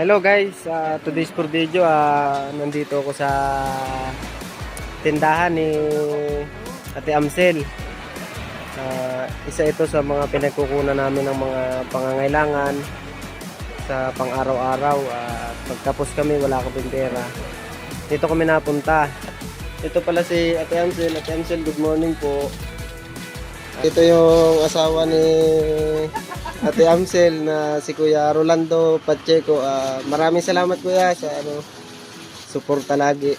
Hello guys, today's for video, nandito ako sa tindahan ni Ate Amsel. Isa ito sa mga pinagkukunan namin ng mga pangangailangan sa pang-araw-araw. Pagtapos kami, wala kaming pera. Dito kami napunta. Ito pala si Ate Amsel. Ate Amsel, good morning po. Ito yung asawa ni Ate Amsel na si Kuya Rolando Pacheco. Maraming salamat kuya sa suporta lagi.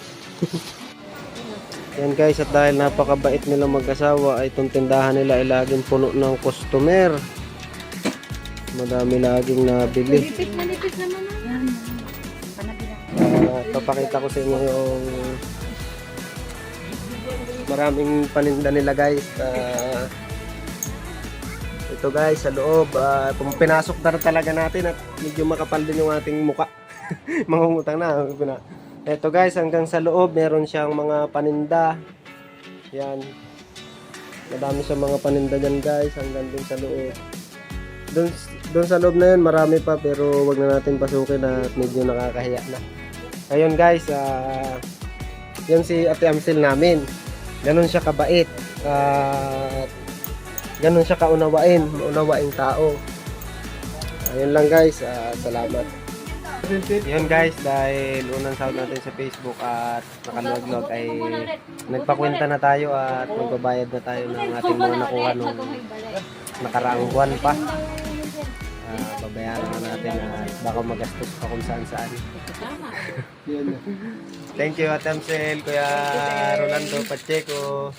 Yan guys, at dahil napakabait nila mag-asawa ay itong tindahan nila ay laging puno ng customer. Madami laging nabili. Malipit naman na. Papakita ko sa inyo yung maraming paninda nila guys. Ito guys sa loob, kung pinasok na talaga natin at medyo makapal din yung ating muka. Mangungutang na. Ito guys, hanggang sa loob meron siyang mga paninda. Yan. Madami siyang mga paninda dyan guys, hanggang dun sa loob. Dun sa loob na yun marami pa, pero wag na natin pasukin at medyo nakakahiya na. Ayun guys, yan si Ate Amsel namin. Ganon siya kabait. Ganon siya unawaing tao. Ayun lang guys, salamat. Yun guys, dahil unang sahod natin sa Facebook at nakaluwag-luwag ay nagpakwenta na tayo at magbabayad na tayo ng ating mga nakuha nung nakaraang buwan pa. Babayaran na natin at baka magastos pa kung saan-saan. Thank you Ate Amsel, Kuya Rolando Pacheco.